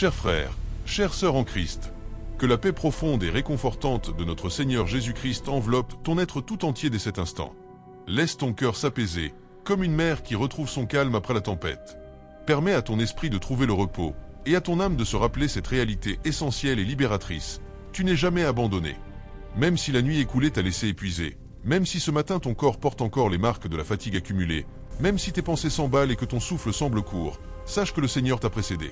Chers frères, chères sœurs en Christ, que la paix profonde et réconfortante de notre Seigneur Jésus-Christ enveloppe ton être tout entier dès cet instant. Laisse ton cœur s'apaiser, comme une mer qui retrouve son calme après la tempête. Permets à ton esprit de trouver le repos, et à ton âme de se rappeler cette réalité essentielle et libératrice. Tu n'es jamais abandonné. Même si la nuit écoulée t'a laissé épuisé, même si ce matin ton corps porte encore les marques de la fatigue accumulée, même si tes pensées s'emballent et que ton souffle semble court, sache que le Seigneur t'a précédé.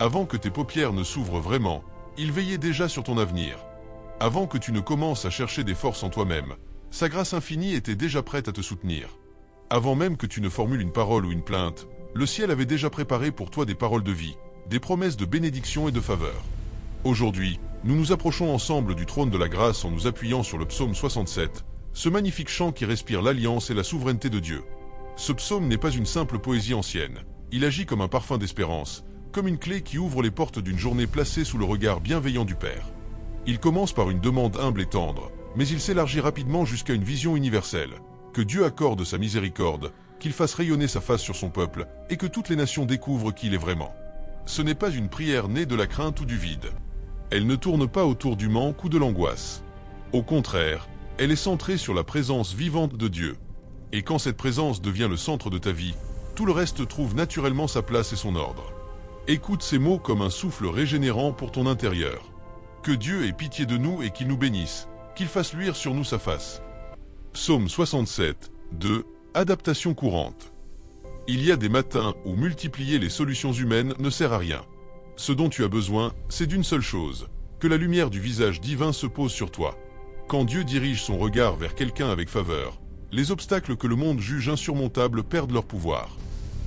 Avant que tes paupières ne s'ouvrent vraiment, il veillait déjà sur ton avenir. Avant que tu ne commences à chercher des forces en toi-même, sa grâce infinie était déjà prête à te soutenir. Avant même que tu ne formules une parole ou une plainte, le ciel avait déjà préparé pour toi des paroles de vie, des promesses de bénédiction et de faveur. Aujourd'hui, nous nous approchons ensemble du trône de la grâce en nous appuyant sur le psaume 67, ce magnifique chant qui respire l'alliance et la souveraineté de Dieu. Ce psaume n'est pas une simple poésie ancienne, il agit comme un parfum d'espérance, comme une clé qui ouvre les portes d'une journée placée sous le regard bienveillant du Père. Il commence par une demande humble et tendre, mais il s'élargit rapidement jusqu'à une vision universelle, que Dieu accorde sa miséricorde, qu'il fasse rayonner sa face sur son peuple, et que toutes les nations découvrent qui il est vraiment. Ce n'est pas une prière née de la crainte ou du vide. Elle ne tourne pas autour du manque ou de l'angoisse. Au contraire, elle est centrée sur la présence vivante de Dieu. Et quand cette présence devient le centre de ta vie, tout le reste trouve naturellement sa place et son ordre. Écoute ces mots comme un souffle régénérant pour ton intérieur. Que Dieu ait pitié de nous et qu'il nous bénisse, qu'il fasse luire sur nous sa face. Psaume 67, 2, adaptation courante. Il y a des matins où multiplier les solutions humaines ne sert à rien. Ce dont tu as besoin, c'est d'une seule chose, que la lumière du visage divin se pose sur toi. Quand Dieu dirige son regard vers quelqu'un avec faveur, les obstacles que le monde juge insurmontables perdent leur pouvoir.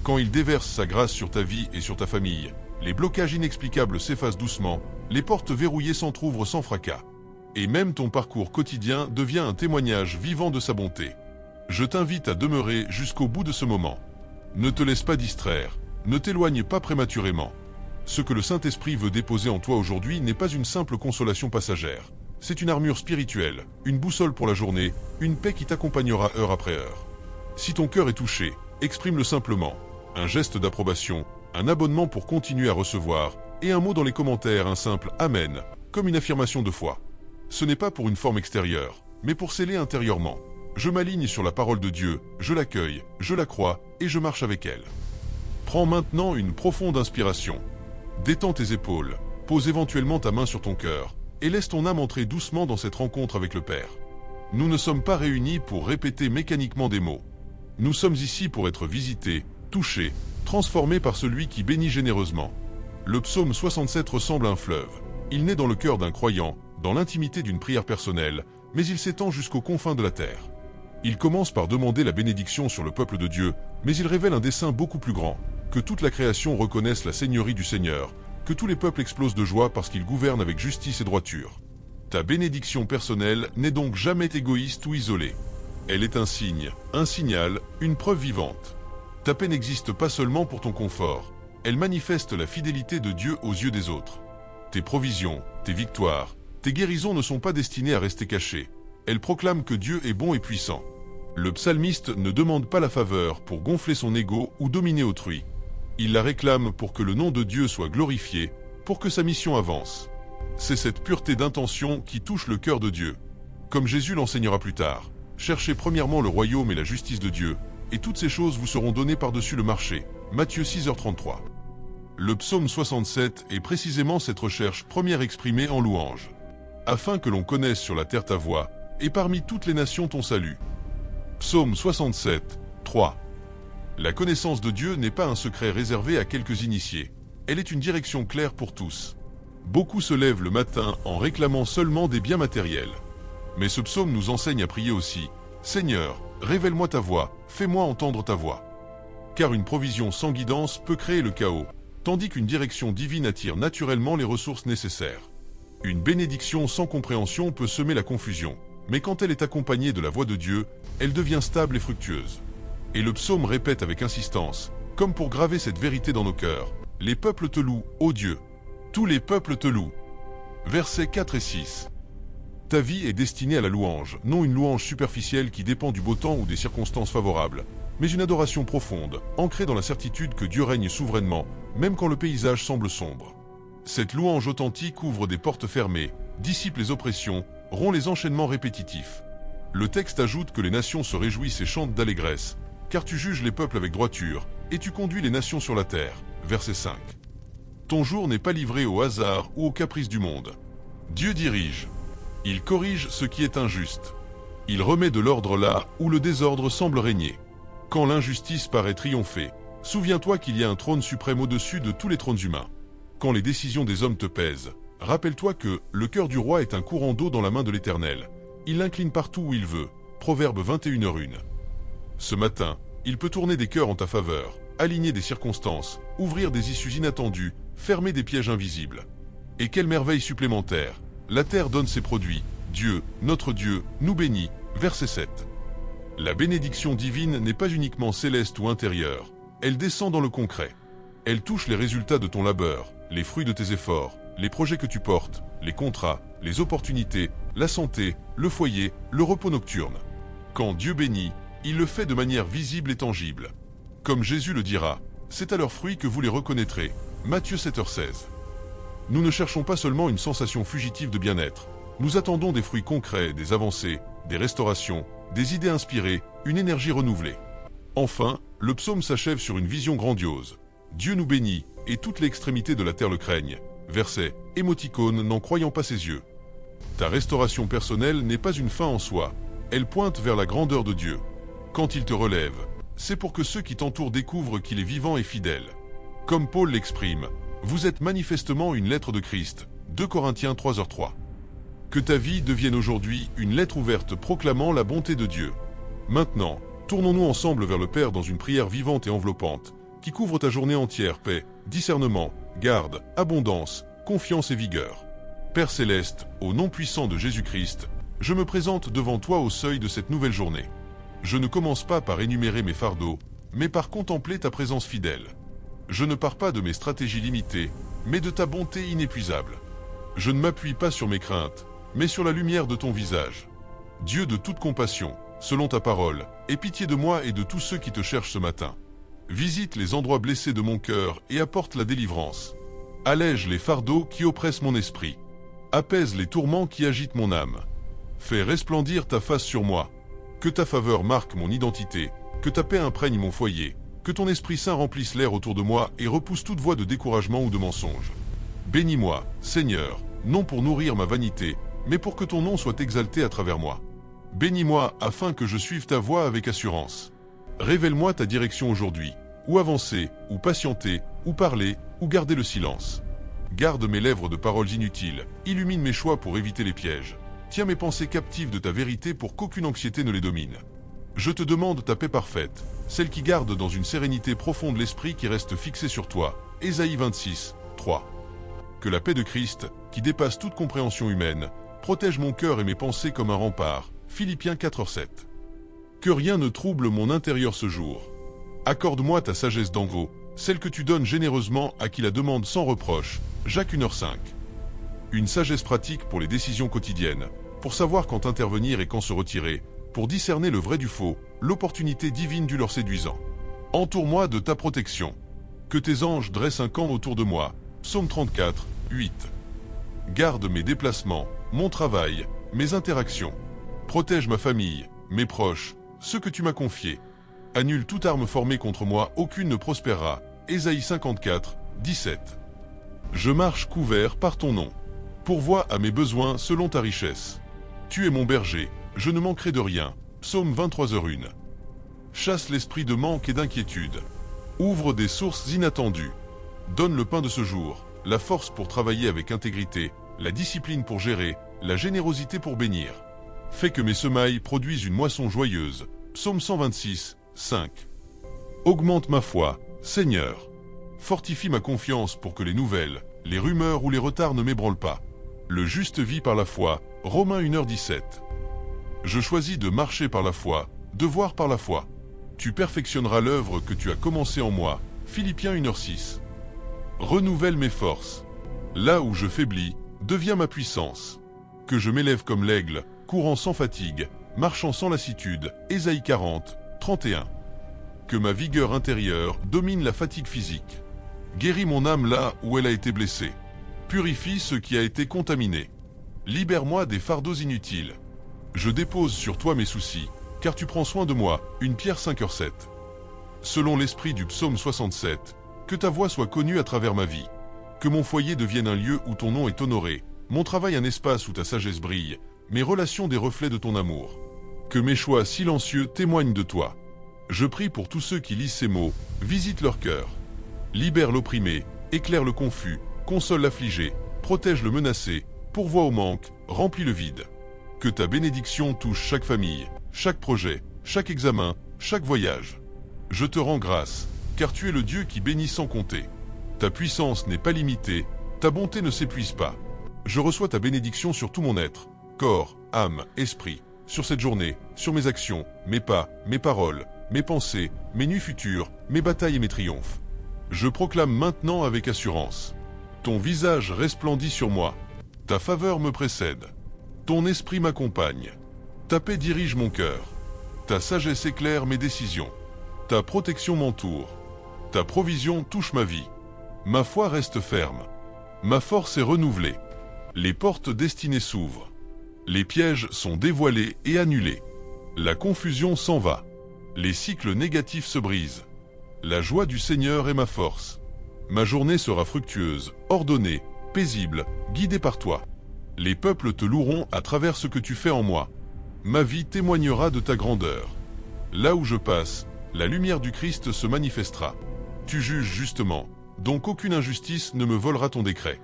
Quand il déverse sa grâce sur ta vie et sur ta famille, les blocages inexplicables s'effacent doucement, les portes verrouillées s'entr'ouvrent sans fracas. Et même ton parcours quotidien devient un témoignage vivant de sa bonté. Je t'invite à demeurer jusqu'au bout de ce moment. Ne te laisse pas distraire, ne t'éloigne pas prématurément. Ce que le Saint-Esprit veut déposer en toi aujourd'hui n'est pas une simple consolation passagère. C'est une armure spirituelle, une boussole pour la journée, une paix qui t'accompagnera heure après heure. Si ton cœur est touché, exprime-le simplement. Un geste d'approbation, un abonnement pour continuer à recevoir, et un mot dans les commentaires, un simple « Amen », comme une affirmation de foi. Ce n'est pas pour une forme extérieure, mais pour sceller intérieurement. Je m'aligne sur la parole de Dieu, je l'accueille, je la crois, et je marche avec elle. Prends maintenant une profonde inspiration. Détends tes épaules, pose éventuellement ta main sur ton cœur, et laisse ton âme entrer doucement dans cette rencontre avec le Père. Nous ne sommes pas réunis pour répéter mécaniquement des mots. Nous sommes ici pour être visités, touchés, transformés par celui qui bénit généreusement. Le psaume 67 ressemble à un fleuve. Il naît dans le cœur d'un croyant, dans l'intimité d'une prière personnelle, mais il s'étend jusqu'aux confins de la terre. Il commence par demander la bénédiction sur le peuple de Dieu, mais il révèle un dessein beaucoup plus grand, que toute la création reconnaisse la seigneurie du Seigneur, que tous les peuples explosent de joie parce qu'il gouverne avec justice et droiture. Ta bénédiction personnelle n'est donc jamais égoïste ou isolée. Elle est un signe, un signal, une preuve vivante. Ta paix n'existe pas seulement pour ton confort, elle manifeste la fidélité de Dieu aux yeux des autres. Tes provisions, tes victoires, tes guérisons ne sont pas destinées à rester cachées. Elles proclament que Dieu est bon et puissant. Le psalmiste ne demande pas la faveur pour gonfler son ego ou dominer autrui. Il la réclame pour que le nom de Dieu soit glorifié, pour que sa mission avance. C'est cette pureté d'intention qui touche le cœur de Dieu. Comme Jésus l'enseignera plus tard, cherchez premièrement le royaume et la justice de Dieu, et toutes ces choses vous seront données par-dessus le marché. Matthieu 6h33. Le psaume 67 est précisément cette recherche première exprimée en louange. Afin que l'on connaisse sur la terre ta voix, et parmi toutes les nations ton salut. Psaume 67, 3. La connaissance de Dieu n'est pas un secret réservé à quelques initiés. Elle est une direction claire pour tous. Beaucoup se lèvent le matin en réclamant seulement des biens matériels. Mais ce psaume nous enseigne à prier aussi. Seigneur, révèle-moi ta voix, fais-moi entendre ta voix. Car une provision sans guidance peut créer le chaos, tandis qu'une direction divine attire naturellement les ressources nécessaires. Une bénédiction sans compréhension peut semer la confusion, mais quand elle est accompagnée de la voix de Dieu, elle devient stable et fructueuse. Et le psaume répète avec insistance, comme pour graver cette vérité dans nos cœurs, « Les peuples te louent, ô Dieu. Tous les peuples te louent. » Versets 4 et 6. Ta vie est destinée à la louange, non une louange superficielle qui dépend du beau temps ou des circonstances favorables, mais une adoration profonde, ancrée dans la certitude que Dieu règne souverainement, même quand le paysage semble sombre. Cette louange authentique ouvre des portes fermées, dissipe les oppressions, rompt les enchaînements répétitifs. Le texte ajoute que les nations se réjouissent et chantent d'allégresse, car tu juges les peuples avec droiture, et tu conduis les nations sur la terre. Verset 5. Ton jour n'est pas livré au hasard ou aux caprices du monde. Dieu dirige. Il corrige ce qui est injuste. Il remet de l'ordre là où le désordre semble régner. Quand l'injustice paraît triompher, souviens-toi qu'il y a un trône suprême au-dessus de tous les trônes humains. Quand les décisions des hommes te pèsent, rappelle-toi que le cœur du roi est un courant d'eau dans la main de l'Éternel. Il l'incline partout où il veut. Proverbe 21h01. Ce matin, il peut tourner des cœurs en ta faveur, aligner des circonstances, ouvrir des issues inattendues, fermer des pièges invisibles. Et quelle merveille supplémentaire! La terre donne ses produits. Dieu, notre Dieu, nous bénit. Verset 7. La bénédiction divine n'est pas uniquement céleste ou intérieure. Elle descend dans le concret. Elle touche les résultats de ton labeur, les fruits de tes efforts, les projets que tu portes, les contrats, les opportunités, la santé, le foyer, le repos nocturne. Quand Dieu bénit, il le fait de manière visible et tangible. Comme Jésus le dira, c'est à leurs fruits que vous les reconnaîtrez. Matthieu 7h16. Nous ne cherchons pas seulement une sensation fugitive de bien-être. Nous attendons des fruits concrets, des avancées, des restaurations, des idées inspirées, une énergie renouvelée. Enfin, le psaume s'achève sur une vision grandiose. Dieu nous bénit, et toute l'extrémité de la terre le craigne. Verset, émoticône n'en croyant pas ses yeux. Ta restauration personnelle n'est pas une fin en soi. Elle pointe vers la grandeur de Dieu. Quand il te relève, c'est pour que ceux qui t'entourent découvrent qu'il est vivant et fidèle. Comme Paul l'exprime, vous êtes manifestement une lettre de Christ. 2 Corinthiens 3h3. Que ta vie devienne aujourd'hui une lettre ouverte proclamant la bonté de Dieu. Maintenant, tournons-nous ensemble vers le Père dans une prière vivante et enveloppante, qui couvre ta journée entière: paix, discernement, garde, abondance, confiance et vigueur. Père Céleste, au nom puissant de Jésus-Christ, je me présente devant toi au seuil de cette nouvelle journée. Je ne commence pas par énumérer mes fardeaux, mais par contempler ta présence fidèle. Je ne pars pas de mes stratégies limitées, mais de ta bonté inépuisable. Je ne m'appuie pas sur mes craintes, mais sur la lumière de ton visage. Dieu de toute compassion, selon ta parole, aie pitié de moi et de tous ceux qui te cherchent ce matin. Visite les endroits blessés de mon cœur et apporte la délivrance. Allège les fardeaux qui oppressent mon esprit. Apaise les tourments qui agitent mon âme. Fais resplendir ta face sur moi. Que ta faveur marque mon identité, que ta paix imprègne mon foyer, que ton Esprit Saint remplisse l'air autour de moi et repousse toute voix de découragement ou de mensonge. Bénis-moi, Seigneur, non pour nourrir ma vanité, mais pour que ton nom soit exalté à travers moi. Bénis-moi afin que je suive ta voie avec assurance. Révèle-moi ta direction aujourd'hui, ou avancer, ou patienter, ou parler, ou garder le silence. Garde mes lèvres de paroles inutiles, illumine mes choix pour éviter les pièges. Tiens mes pensées captives de ta vérité pour qu'aucune anxiété ne les domine. Je te demande ta paix parfaite, celle qui garde dans une sérénité profonde l'esprit qui reste fixé sur toi. Ésaïe 26, 3. Que la paix de Christ, qui dépasse toute compréhension humaine, protège mon cœur et mes pensées comme un rempart. Philippiens 4h7. Que rien ne trouble mon intérieur ce jour. Accorde-moi ta sagesse d'en-haut, celle que tu donnes généreusement à qui la demande sans reproche. Jacques 1h5. Une sagesse pratique pour les décisions quotidiennes, pour savoir quand intervenir et quand se retirer, pour discerner le vrai du faux, l'opportunité divine du leur séduisant. Entoure-moi de ta protection. Que tes anges dressent un camp autour de moi. Psaume 34, 8. Garde mes déplacements, mon travail, mes interactions. Protège ma famille, mes proches, ceux que tu m'as confiés. Annule toute arme formée contre moi, aucune ne prospérera. Ésaïe 54, 17. Je marche couvert par ton nom. Pourvois à mes besoins selon ta richesse. Tu es mon berger, je ne manquerai de rien. Psaume 23h01. Chasse l'esprit de manque et d'inquiétude. Ouvre des sources inattendues. Donne le pain de ce jour, la force pour travailler avec intégrité, la discipline pour gérer, la générosité pour bénir. Fais que mes semailles produisent une moisson joyeuse. Psaume 126, 5. Augmente ma foi, Seigneur. Fortifie ma confiance pour que les nouvelles, les rumeurs ou les retards ne m'ébranlent pas. Le juste vit par la foi. Romains 1h17. Je choisis de marcher par la foi, de voir par la foi. Tu perfectionneras l'œuvre que tu as commencée en moi. Philippiens 1h6. Renouvelle mes forces. Là où je faiblis, deviens ma puissance. Que je m'élève comme l'aigle, courant sans fatigue, marchant sans lassitude. Ésaïe 40, 31. Que ma vigueur intérieure domine la fatigue physique. Guéris mon âme là où elle a été blessée. Purifie ce qui a été contaminé. Libère-moi des fardeaux inutiles. Je dépose sur toi mes soucis, car tu prends soin de moi, une Pierre 5h7. Selon l'esprit du psaume 67, que ta voix soit connue à travers ma vie. Que mon foyer devienne un lieu où ton nom est honoré, mon travail un espace où ta sagesse brille, mes relations des reflets de ton amour. Que mes choix silencieux témoignent de toi. Je prie pour tous ceux qui lisent ces mots, visite leur cœur. Libère l'opprimé, éclaire le confus, console l'affligé, protège le menacé, pourvoit au manque, remplit le vide. Que ta bénédiction touche chaque famille, chaque projet, chaque examen, chaque voyage. Je te rends grâce, car tu es le Dieu qui bénit sans compter. Ta puissance n'est pas limitée, ta bonté ne s'épuise pas. Je reçois ta bénédiction sur tout mon être, corps, âme, esprit, sur cette journée, sur mes actions, mes pas, mes paroles, mes pensées, mes nuits futures, mes batailles et mes triomphes. Je proclame maintenant avec assurance. Ton visage resplendit sur moi. Ta faveur me précède. Ton esprit m'accompagne. Ta paix dirige mon cœur. Ta sagesse éclaire mes décisions. Ta protection m'entoure. Ta provision touche ma vie. Ma foi reste ferme. Ma force est renouvelée. Les portes destinées s'ouvrent. Les pièges sont dévoilés et annulés. La confusion s'en va. Les cycles négatifs se brisent. La joie du Seigneur est ma force. Ma journée sera fructueuse, ordonnée, paisible, guidée par toi. Les peuples te loueront à travers ce que tu fais en moi. Ma vie témoignera de ta grandeur. Là où je passe, la lumière du Christ se manifestera. Tu juges justement, donc aucune injustice ne me volera ton décret.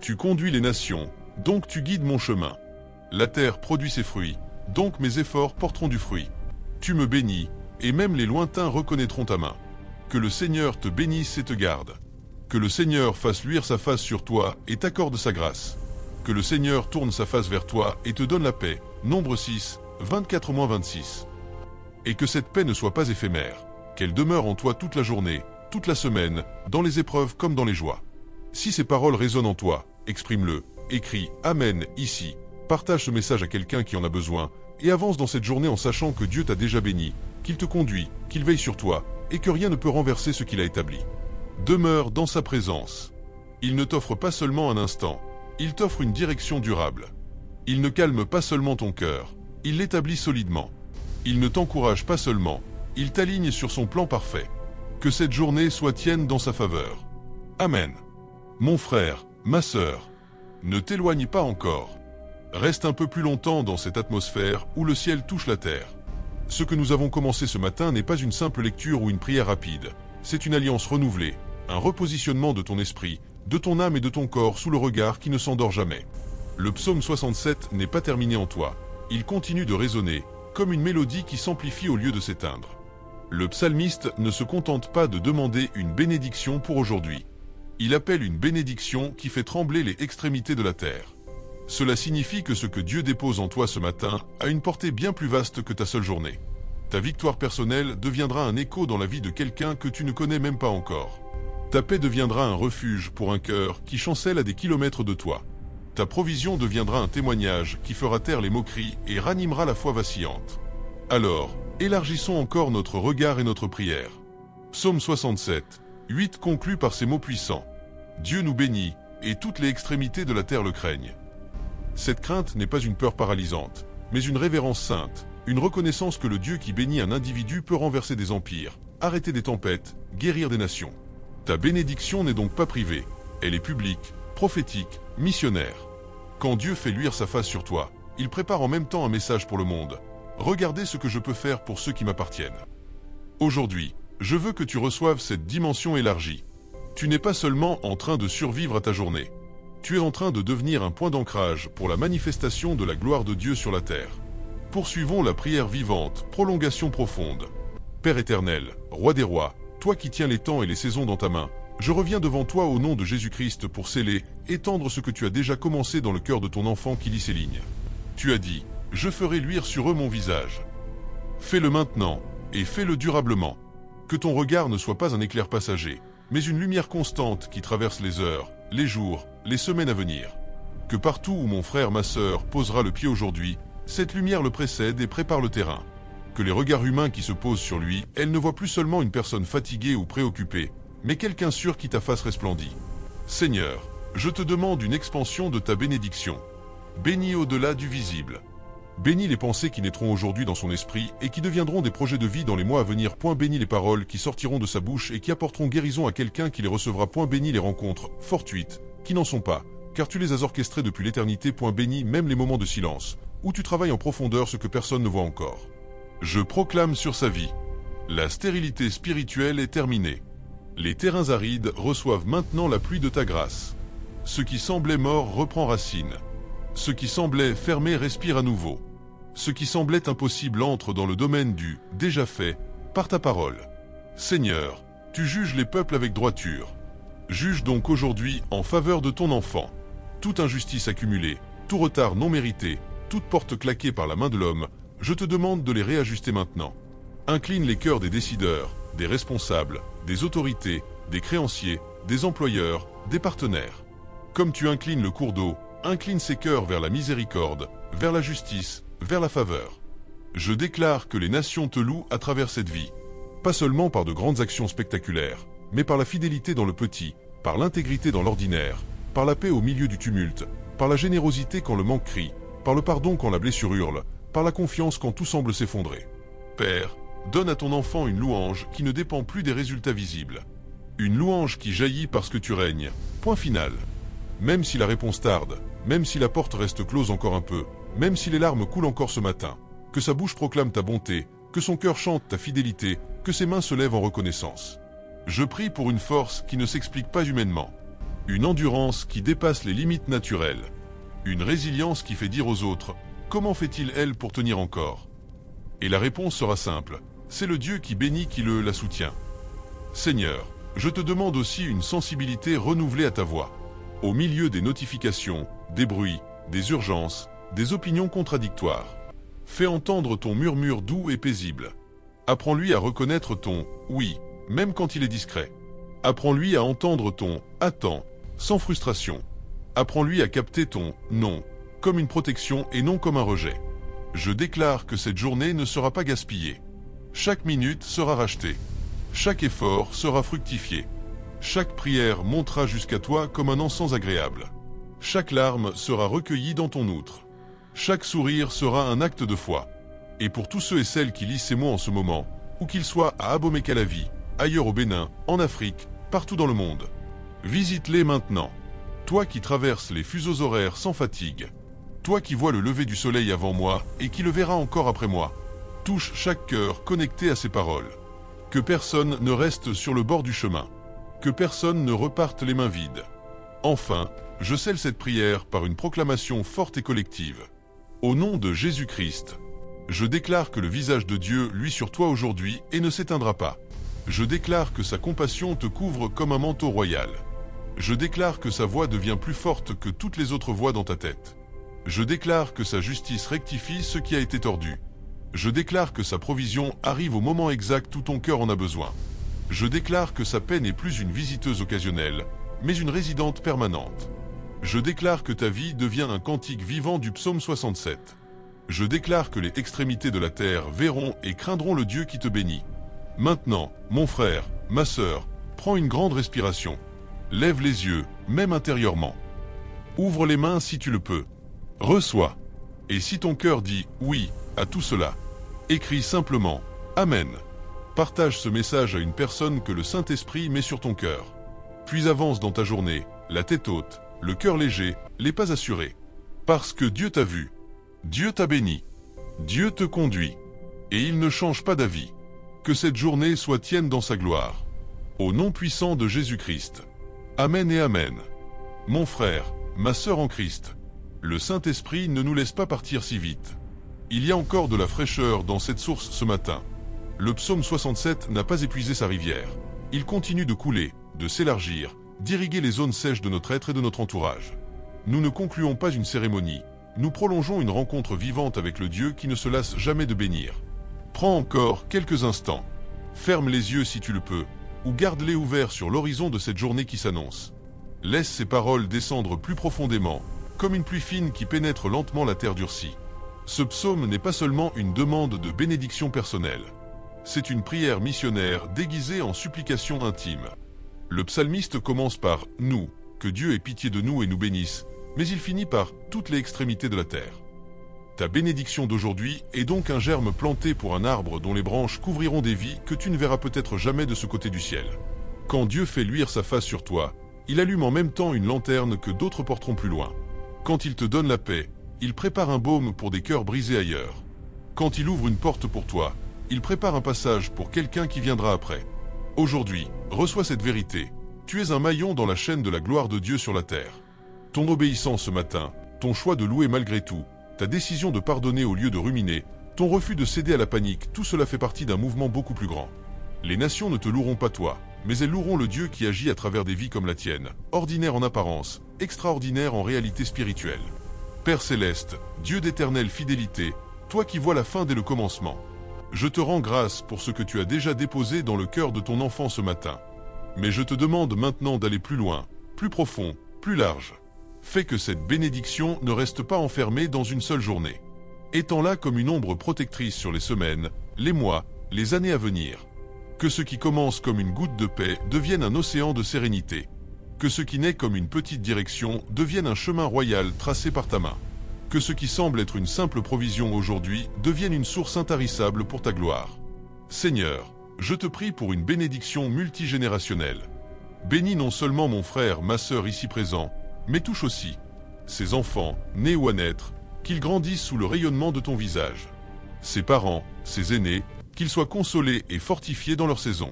Tu conduis les nations, donc tu guides mon chemin. La terre produit ses fruits, donc mes efforts porteront du fruit. Tu me bénis, et même les lointains reconnaîtront ta main. Que le Seigneur te bénisse et te garde. Que le Seigneur fasse luire sa face sur toi et t'accorde sa grâce. Que le Seigneur tourne sa face vers toi et te donne la paix. Nombre 6, 24-26. Et que cette paix ne soit pas éphémère, qu'elle demeure en toi toute la journée, toute la semaine, dans les épreuves comme dans les joies. Si ces paroles résonnent en toi, exprime-le, écris « Amen » ici, partage ce message à quelqu'un qui en a besoin, et avance dans cette journée en sachant que Dieu t'a déjà béni, qu'il te conduit, qu'il veille sur toi, et que rien ne peut renverser ce qu'il a établi. Demeure dans sa présence. Il ne t'offre pas seulement un instant, il t'offre une direction durable. Il ne calme pas seulement ton cœur, il l'établit solidement. Il ne t'encourage pas seulement, il t'aligne sur son plan parfait. Que cette journée soit tienne dans sa faveur. Amen. Mon frère, ma sœur, ne t'éloigne pas encore. Reste un peu plus longtemps dans cette atmosphère où le ciel touche la terre. Ce que nous avons commencé ce matin n'est pas une simple lecture ou une prière rapide. C'est une alliance renouvelée, un repositionnement de ton esprit, de ton âme et de ton corps sous le regard qui ne s'endort jamais. Le psaume 67 n'est pas terminé en toi. Il continue de résonner, comme une mélodie qui s'amplifie au lieu de s'éteindre. Le psalmiste ne se contente pas de demander une bénédiction pour aujourd'hui. Il appelle une bénédiction qui fait trembler les extrémités de la terre. Cela signifie que ce que Dieu dépose en toi ce matin a une portée bien plus vaste que ta seule journée. Ta victoire personnelle deviendra un écho dans la vie de quelqu'un que tu ne connais même pas encore. Ta paix deviendra un refuge pour un cœur qui chancelle à des kilomètres de toi. Ta provision deviendra un témoignage qui fera taire les moqueries et ranimera la foi vacillante. Alors, élargissons encore notre regard et notre prière. Psaume 67, 8 conclut par ces mots puissants. Dieu nous bénit, et toutes les extrémités de la terre le craignent. Cette crainte n'est pas une peur paralysante, mais une révérence sainte, une reconnaissance que le Dieu qui bénit un individu peut renverser des empires, arrêter des tempêtes, guérir des nations. Ta bénédiction n'est donc pas privée, elle est publique, prophétique, missionnaire. Quand Dieu fait luire sa face sur toi, il prépare en même temps un message pour le monde. Regardez ce que je peux faire pour ceux qui m'appartiennent. Aujourd'hui, je veux que tu reçoives cette dimension élargie. Tu n'es pas seulement en train de survivre à ta journée. Tu es en train de devenir un point d'ancrage pour la manifestation de la gloire de Dieu sur la terre. Poursuivons la prière vivante, prolongation profonde. Père éternel, roi des rois, toi qui tiens les temps et les saisons dans ta main, je reviens devant toi au nom de Jésus-Christ pour sceller, étendre ce que tu as déjà commencé dans le cœur de ton enfant qui lit ces lignes. Tu as dit, je ferai luire sur eux mon visage. Fais-le maintenant, et fais-le durablement. Que ton regard ne soit pas un éclair passager, mais une lumière constante qui traverse les heures, les jours, les semaines à venir. Que partout où mon frère, ma sœur, posera le pied aujourd'hui, cette lumière le précède et prépare le terrain. Que les regards humains qui se posent sur lui, elle ne voient plus seulement une personne fatiguée ou préoccupée, mais quelqu'un sûr qui ta face resplendit. Seigneur, je te demande une expansion de ta bénédiction. Bénis au-delà du visible. Bénis les pensées qui naîtront aujourd'hui dans son esprit et qui deviendront des projets de vie dans les mois à venir. Bénis les paroles qui sortiront de sa bouche et qui apporteront guérison à quelqu'un qui les recevra. Bénis les rencontres fortuites qui n'en sont pas, car tu les as orchestrées depuis l'éternité. Bénis même les moments de silence, où tu travailles en profondeur ce que personne ne voit encore. Je proclame sur sa vie. La stérilité spirituelle est terminée. Les terrains arides reçoivent maintenant la pluie de ta grâce. Ce qui semblait mort reprend racine. Ce qui semblait fermé respire à nouveau. Ce qui semblait impossible entre dans le domaine du « déjà fait » par ta parole. Seigneur, tu juges les peuples avec droiture. Juge donc aujourd'hui en faveur de ton enfant. Toute injustice accumulée, tout retard non mérité, toute porte claquée par la main de l'homme, je te demande de les réajuster maintenant. Incline les cœurs des décideurs, des responsables, des autorités, des créanciers, des employeurs, des partenaires. Comme tu inclines le cours d'eau, incline ses cœurs vers la miséricorde, vers la justice, vers la faveur. Je déclare que les nations te louent à travers cette vie. Pas seulement par de grandes actions spectaculaires, mais par la fidélité dans le petit, par l'intégrité dans l'ordinaire, par la paix au milieu du tumulte, par la générosité quand le manque crie, par le pardon quand la blessure hurle, par la confiance quand tout semble s'effondrer. Père, donne à ton enfant une louange qui ne dépend plus des résultats visibles. Une louange qui jaillit parce que tu règnes. Point final. Même si la réponse tarde, même si la porte reste close encore un peu, même si les larmes coulent encore ce matin, que sa bouche proclame ta bonté, que son cœur chante ta fidélité, que ses mains se lèvent en reconnaissance. Je prie pour une force qui ne s'explique pas humainement, une endurance qui dépasse les limites naturelles, une résilience qui fait dire aux autres « Comment fait-il elle pour tenir encore ?» Et la réponse sera simple, c'est le Dieu qui bénit qui la soutient. Seigneur, je te demande aussi une sensibilité renouvelée à ta voix. Au milieu des notifications, des bruits, des urgences, des opinions contradictoires. Fais entendre ton murmure doux et paisible. Apprends-lui à reconnaître ton « oui », même quand il est discret. Apprends-lui à entendre ton « attends », sans frustration. Apprends-lui à capter ton « non », comme une protection et non comme un rejet. Je déclare que cette journée ne sera pas gaspillée. Chaque minute sera rachetée. Chaque effort sera fructifié. Chaque prière montera jusqu'à toi comme un encens agréable. Chaque larme sera recueillie dans ton outre. Chaque sourire sera un acte de foi. Et pour tous ceux et celles qui lisent ces mots en ce moment, où qu'ils soient à Abomey-Calavi, ailleurs au Bénin, en Afrique, partout dans le monde, visite-les maintenant. Toi qui traverses les fuseaux horaires sans fatigue, toi qui vois le lever du soleil avant moi et qui le verra encore après moi, touche chaque cœur connecté à ces paroles. Que personne ne reste sur le bord du chemin. Que personne ne reparte les mains vides. Enfin, je scelle cette prière par une proclamation forte et collective. Au nom de Jésus-Christ, je déclare que le visage de Dieu luit sur toi aujourd'hui et ne s'éteindra pas. Je déclare que sa compassion te couvre comme un manteau royal. Je déclare que sa voix devient plus forte que toutes les autres voix dans ta tête. Je déclare que sa justice rectifie ce qui a été tordu. Je déclare que sa provision arrive au moment exact où ton cœur en a besoin. Je déclare que sa paix n'est plus une visiteuse occasionnelle, mais une résidente permanente. Je déclare que ta vie devient un cantique vivant du psaume 67. Je déclare que les extrémités de la terre verront et craindront le Dieu qui te bénit. Maintenant, mon frère, ma sœur, prends une grande respiration. Lève les yeux, même intérieurement. Ouvre les mains si tu le peux. Reçois. Et si ton cœur dit « oui » à tout cela, écris simplement « Amen ». Partage ce message à une personne que le Saint-Esprit met sur ton cœur. Puis avance dans ta journée, la tête haute, le cœur léger, les pas assurés. Parce que Dieu t'a vu, Dieu t'a béni, Dieu te conduit, et il ne change pas d'avis. Que cette journée soit tienne dans sa gloire. Au nom puissant de Jésus-Christ. Amen et Amen. Mon frère, ma sœur en Christ, le Saint-Esprit ne nous laisse pas partir si vite. Il y a encore de la fraîcheur dans cette source ce matin. Le psaume 67 n'a pas épuisé sa rivière. Il continue de couler, de s'élargir, d'irriguer les zones sèches de notre être et de notre entourage. Nous ne concluons pas une cérémonie, nous prolongeons une rencontre vivante avec le Dieu qui ne se lasse jamais de bénir. Prends encore quelques instants. Ferme les yeux si tu le peux, ou garde-les ouverts sur l'horizon de cette journée qui s'annonce. Laisse ces paroles descendre plus profondément, comme une pluie fine qui pénètre lentement la terre durcie. Ce psaume n'est pas seulement une demande de bénédiction personnelle. C'est une prière missionnaire déguisée en supplication intime. Le psalmiste commence par « nous », que Dieu ait pitié de nous et nous bénisse, mais il finit par toutes les extrémités de la terre. Ta bénédiction d'aujourd'hui est donc un germe planté pour un arbre dont les branches couvriront des vies que tu ne verras peut-être jamais de ce côté du ciel. Quand Dieu fait luire sa face sur toi, il allume en même temps une lanterne que d'autres porteront plus loin. Quand il te donne la paix, il prépare un baume pour des cœurs brisés ailleurs. Quand il ouvre une porte pour toi, il prépare un passage pour quelqu'un qui viendra après. Aujourd'hui, reçois cette vérité. Tu es un maillon dans la chaîne de la gloire de Dieu sur la terre. Ton obéissance ce matin, ton choix de louer malgré tout, ta décision de pardonner au lieu de ruminer, ton refus de céder à la panique, tout cela fait partie d'un mouvement beaucoup plus grand. Les nations ne te loueront pas toi, mais elles loueront le Dieu qui agit à travers des vies comme la tienne, ordinaire en apparence, extraordinaire en réalité spirituelle. Père céleste, Dieu d'éternelle fidélité, toi qui vois la fin dès le commencement, je te rends grâce pour ce que tu as déjà déposé dans le cœur de ton enfant ce matin. Mais je te demande maintenant d'aller plus loin, plus profond, plus large. Fais que cette bénédiction ne reste pas enfermée dans une seule journée. Étends-la comme une ombre protectrice sur les semaines, les mois, les années à venir. Que ce qui commence comme une goutte de paix devienne un océan de sérénité. Que ce qui naît comme une petite direction devienne un chemin royal tracé par ta main. Que ce qui semble être une simple provision aujourd'hui devienne une source intarissable pour ta gloire. Seigneur, je te prie pour une bénédiction multigénérationnelle. Bénis non seulement mon frère, ma sœur ici présents, mais touche aussi ses enfants, nés ou à naître, qu'ils grandissent sous le rayonnement de ton visage. Ses parents, ses aînés, qu'ils soient consolés et fortifiés dans leur saison.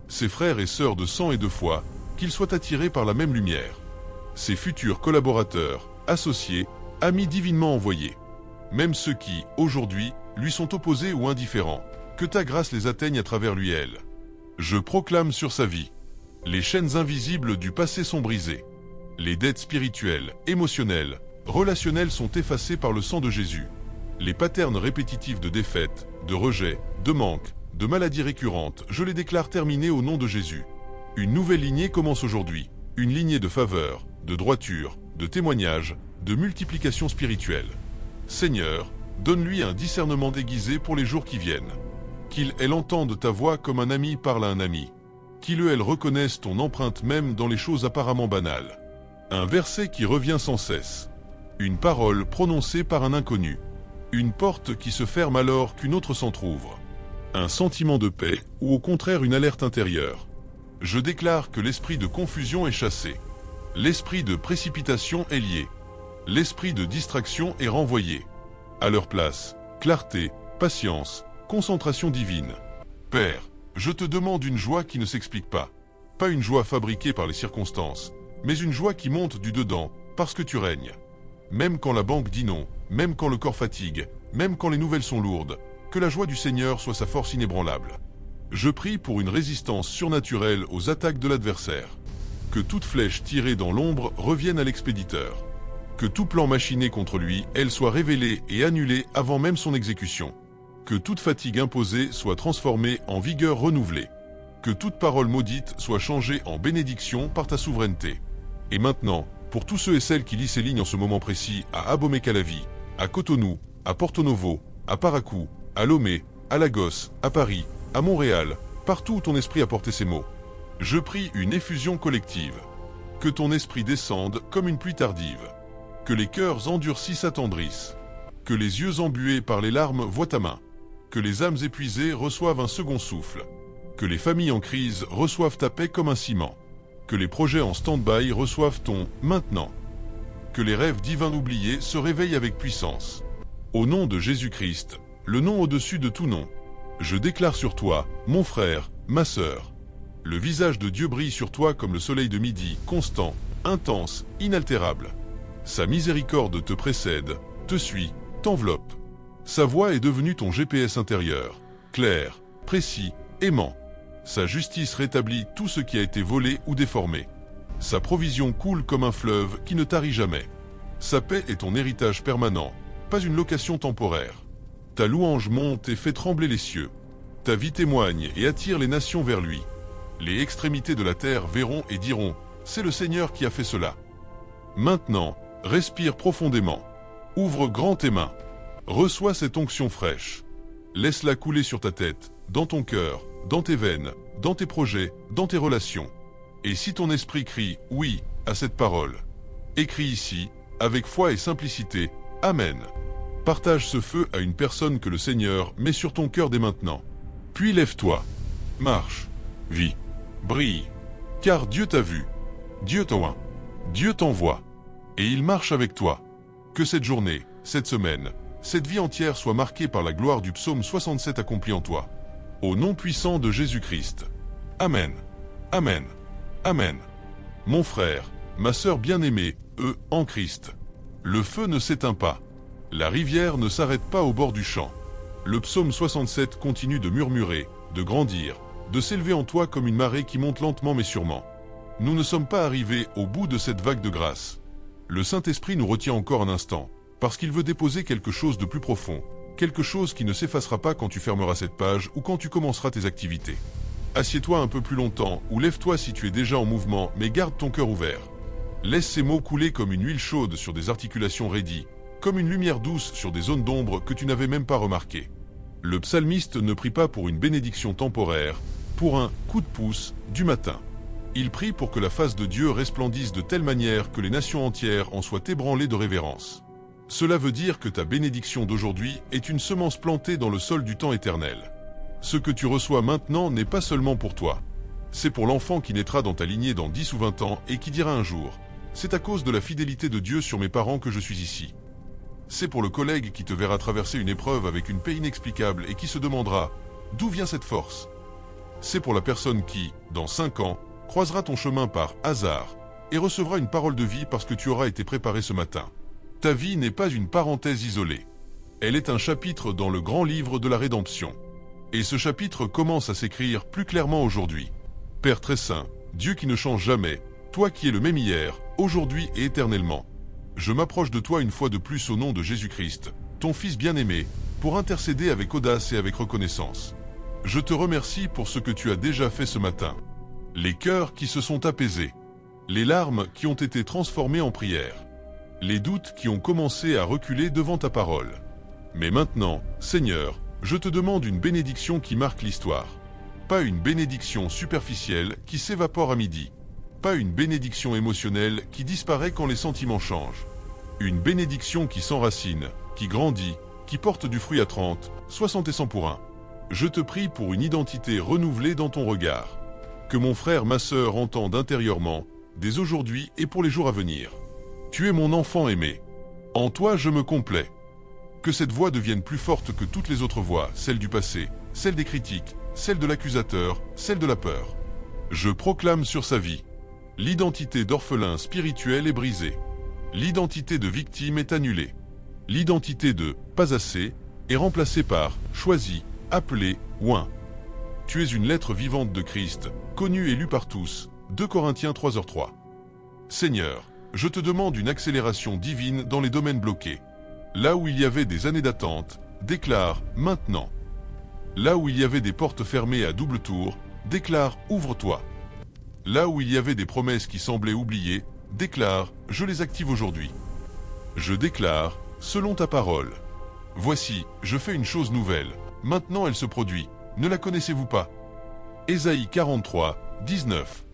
Ses frères et sœurs de sang et de foi, qu'ils soient attirés par la même lumière. Ses futurs collaborateurs, associés, amis divinement envoyés. Même ceux qui, aujourd'hui, lui sont opposés ou indifférents, que ta grâce les atteigne à travers lui et elle. Je proclame sur sa vie. Les chaînes invisibles du passé sont brisées. Les dettes spirituelles, émotionnelles, relationnelles sont effacées par le sang de Jésus. Les patterns répétitifs de défaite, de rejet, de manque, de maladies récurrentes, je les déclare terminés au nom de Jésus. Une nouvelle lignée commence aujourd'hui, une lignée de faveur, de droiture, de témoignage, de multiplication spirituelle. Seigneur, donne-lui un discernement déguisé pour les jours qui viennent. Qu'il elle entende ta voix comme un ami parle à un ami. Qu'il elle reconnaisse ton empreinte même dans les choses apparemment banales. Un verset qui revient sans cesse. Une parole prononcée par un inconnu. Une porte qui se ferme alors qu'une autre s'entr'ouvre. Un sentiment de paix ou au contraire une alerte intérieure. Je déclare que l'esprit de confusion est chassé. L'esprit de précipitation est lié. L'esprit de distraction est renvoyé. À leur place, clarté, patience, concentration divine. Père, je te demande une joie qui ne s'explique pas. Pas une joie fabriquée par les circonstances, mais une joie qui monte du dedans, parce que tu règnes. Même quand la banque dit non, même quand le corps fatigue, même quand les nouvelles sont lourdes, que la joie du Seigneur soit sa force inébranlable. Je prie pour une résistance surnaturelle aux attaques de l'adversaire. Que toute flèche tirée dans l'ombre revienne à l'expéditeur. Que tout plan machiné contre lui, elle soit révélée et annulée avant même son exécution. Que toute fatigue imposée soit transformée en vigueur renouvelée. Que toute parole maudite soit changée en bénédiction par ta souveraineté. Et maintenant, pour tous ceux et celles qui lisent ces lignes en ce moment précis, à Abomey-Calavi, à Cotonou, à Porto Novo, à Paracou, à Lomé, à Lagos, à Paris, à Montréal, partout où ton esprit a porté ces mots, je prie une effusion collective. Que ton esprit descende comme une pluie tardive. Que les cœurs endurcis s'attendrissent. Que les yeux embués par les larmes voient ta main. Que les âmes épuisées reçoivent un second souffle. Que les familles en crise reçoivent ta paix comme un ciment. Que les projets en stand-by reçoivent ton « maintenant ». Que les rêves divins oubliés se réveillent avec puissance. Au nom de Jésus-Christ, le nom au-dessus de tout nom, je déclare sur toi, mon frère, ma sœur. Le visage de Dieu brille sur toi comme le soleil de midi, constant, intense, inaltérable. Sa miséricorde te précède, te suit, t'enveloppe. Sa voix est devenue ton GPS intérieur, clair, précis, aimant. Sa justice rétablit tout ce qui a été volé ou déformé. Sa provision coule comme un fleuve qui ne tarit jamais. Sa paix est ton héritage permanent, pas une location temporaire. Ta louange monte et fait trembler les cieux. Ta vie témoigne et attire les nations vers lui. Les extrémités de la terre verront et diront, c'est le Seigneur qui a fait cela. Maintenant, respire profondément. Ouvre grand tes mains. Reçois cette onction fraîche. Laisse-la couler sur ta tête, dans ton cœur, dans tes veines, dans tes projets, dans tes relations. Et si ton esprit crie « Oui », à cette parole. Écris ici, avec foi et simplicité. Amen. Partage ce feu à une personne que le Seigneur met sur ton cœur dès maintenant. Puis lève-toi. Marche. Vis. Brille. Car Dieu t'a vu. Dieu t'envoie. Dieu t'envoie. Et il marche avec toi. Que cette journée, cette semaine, cette vie entière soit marquée par la gloire du psaume 67 accompli en toi. Au nom puissant de Jésus-Christ. Amen. Amen. Amen. Mon frère, ma sœur bien-aimée, en Christ. Le feu ne s'éteint pas. La rivière ne s'arrête pas au bord du champ. Le psaume 67 continue de murmurer, de grandir, de s'élever en toi comme une marée qui monte lentement mais sûrement. Nous ne sommes pas arrivés au bout de cette vague de grâce. Le Saint-Esprit nous retient encore un instant, parce qu'il veut déposer quelque chose de plus profond, quelque chose qui ne s'effacera pas quand tu fermeras cette page ou quand tu commenceras tes activités. Assieds-toi un peu plus longtemps ou lève-toi si tu es déjà en mouvement, mais garde ton cœur ouvert. Laisse ces mots couler comme une huile chaude sur des articulations raidies, comme une lumière douce sur des zones d'ombre que tu n'avais même pas remarquées. Le psalmiste ne prie pas pour une bénédiction temporaire, pour un coup de pouce du matin. Il prie pour que la face de Dieu resplendisse de telle manière que les nations entières en soient ébranlées de révérence. Cela veut dire que ta bénédiction d'aujourd'hui est une semence plantée dans le sol du temps éternel. Ce que tu reçois maintenant n'est pas seulement pour toi. C'est pour l'enfant qui naîtra dans ta lignée dans 10 ou 20 ans et qui dira un jour « C'est à cause de la fidélité de Dieu sur mes parents que je suis ici ». C'est pour le collègue qui te verra traverser une épreuve avec une paix inexplicable et qui se demandera « D'où vient cette force ?» C'est pour la personne qui, dans 5 ans, croisera ton chemin par hasard et recevra une parole de vie parce que tu auras été préparé ce matin. Ta vie n'est pas une parenthèse isolée. Elle est un chapitre dans le grand livre de la rédemption. Et ce chapitre commence à s'écrire plus clairement aujourd'hui. Père très saint, Dieu qui ne change jamais, toi qui es le même hier, aujourd'hui et éternellement. Je m'approche de toi une fois de plus au nom de Jésus-Christ, ton Fils bien-aimé, pour intercéder avec audace et avec reconnaissance. Je te remercie pour ce que tu as déjà fait ce matin. Les cœurs qui se sont apaisés, les larmes qui ont été transformées en prières, les doutes qui ont commencé à reculer devant ta parole. Mais maintenant, Seigneur, je te demande une bénédiction qui marque l'histoire. Pas une bénédiction superficielle qui s'évapore à midi. Pas une bénédiction émotionnelle qui disparaît quand les sentiments changent. Une bénédiction qui s'enracine, qui grandit, qui porte du fruit à 30, 60 et 100 pour 1. Je te prie pour une identité renouvelée dans ton regard. Que mon frère, ma sœur entendent intérieurement, dès aujourd'hui et pour les jours à venir. Tu es mon enfant aimé. En toi je me complais. Que cette voix devienne plus forte que toutes les autres voix, celle du passé, celle des critiques, celle de l'accusateur, celle de la peur. Je proclame sur sa vie. L'identité d'orphelin spirituel est brisée. L'identité de victime est annulée. L'identité de « pas assez » est remplacée par « choisi », « appelé » ou « un ». Tu es une lettre vivante de Christ, connue et lue par tous. 2 Corinthiens 3h3. Seigneur, je te demande une accélération divine dans les domaines bloqués. Là où il y avait des années d'attente, déclare « maintenant ». Là où il y avait des portes fermées à double tour, déclare « ouvre-toi ». Là où il y avait des promesses qui semblaient oubliées, déclare « je les active aujourd'hui ». Je déclare « selon ta parole ». Voici, je fais une chose nouvelle. Maintenant elle se produit. Ne la connaissez-vous pas? Ésaïe 43, 19.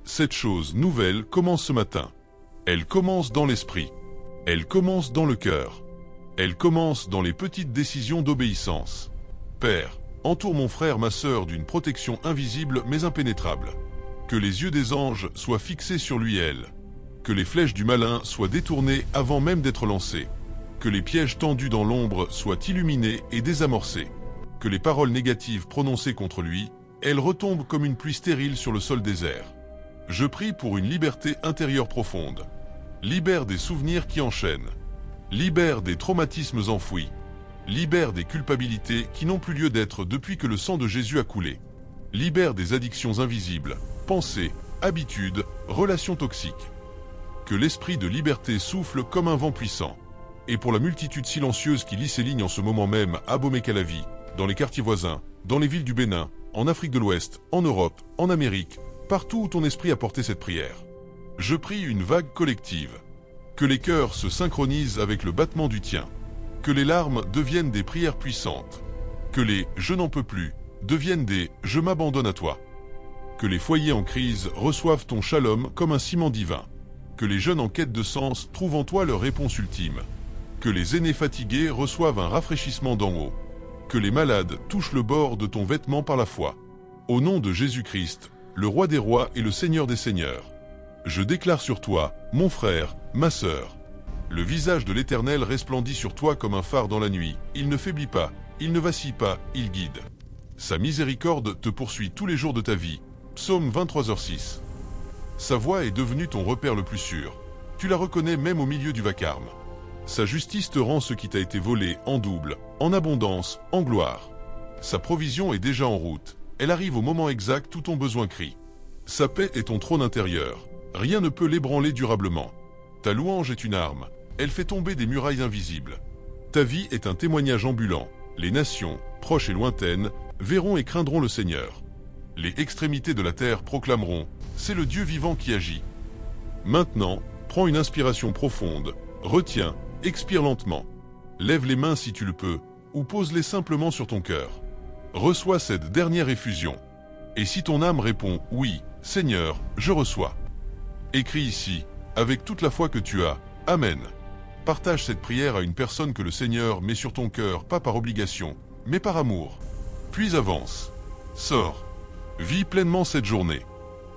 Cette chose nouvelle commence ce matin. Elle commence dans l'esprit. Elle commence dans le cœur. Elle commence dans les petites décisions d'obéissance. Père, entoure mon frère, ma sœur d'une protection invisible mais impénétrable. Que les yeux des anges soient fixés sur lui et elle. Que les flèches du malin soient détournées avant même d'être lancées. Que les pièges tendus dans l'ombre soient illuminés et désamorcés. Que les paroles négatives prononcées contre lui, elles retombent comme une pluie stérile sur le sol désert. Je prie pour une liberté intérieure profonde. Libère des souvenirs qui enchaînent. Libère des traumatismes enfouis. Libère des culpabilités qui n'ont plus lieu d'être depuis que le sang de Jésus a coulé. Libère des addictions invisibles, pensées, habitudes, relations toxiques. Que l'esprit de liberté souffle comme un vent puissant. Et pour la multitude silencieuse qui lit ces lignes en ce moment même à Bomé-Calavi, dans les quartiers voisins, dans les villes du Bénin, en Afrique de l'Ouest, en Europe, en Amérique, partout où ton esprit a porté cette prière. Je prie une vague collective. Que les cœurs se synchronisent avec le battement du tien. Que les larmes deviennent des prières puissantes. Que les « je n'en peux plus » deviennent des « je m'abandonne à toi ». Que les foyers en crise reçoivent ton shalom comme un ciment divin. Que les jeunes en quête de sens trouvent en toi leur réponse ultime. Que les aînés fatigués reçoivent un rafraîchissement d'en haut. Que les malades touchent le bord de ton vêtement par la foi. Au nom de Jésus-Christ, le roi des rois et le seigneur des seigneurs, je déclare sur toi, mon frère, ma sœur. Le visage de l'Éternel resplendit sur toi comme un phare dans la nuit. Il ne faiblit pas, il ne vacille pas, il guide. Sa miséricorde te poursuit tous les jours de ta vie. Psaume 23h6. Sa voix est devenue ton repère le plus sûr. Tu la reconnais même au milieu du vacarme. Sa justice te rend ce qui t'a été volé en double, en abondance, en gloire. Sa provision est déjà en route. Elle arrive au moment exact où ton besoin crie. Sa paix est ton trône intérieur. Rien ne peut l'ébranler durablement. Ta louange est une arme. Elle fait tomber des murailles invisibles. Ta vie est un témoignage ambulant. Les nations, proches et lointaines, verront et craindront le Seigneur. Les extrémités de la terre proclameront « C'est le Dieu vivant qui agit ». Maintenant, prends une inspiration profonde, retiens, expire lentement. Lève les mains si tu le peux, ou pose-les simplement sur ton cœur. Reçois cette dernière effusion. Et si ton âme répond « Oui, Seigneur, je reçois », écris ici, avec toute la foi que tu as, « Amen ». Partage cette prière à une personne que le Seigneur met sur ton cœur, pas par obligation, mais par amour. Puis avance. Sors. Vis pleinement cette journée.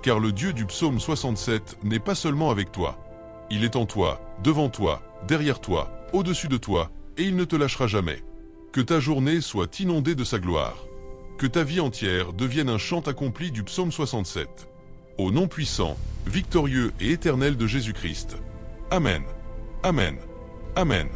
Car le Dieu du psaume 67 n'est pas seulement avec toi. Il est en toi, devant toi, derrière toi, au-dessus de toi, et il ne te lâchera jamais. Que ta journée soit inondée de sa gloire. Que ta vie entière devienne un chant accompli du psaume 67. Au nom puissant, victorieux et éternel de Jésus-Christ. Amen. Amen. Amen.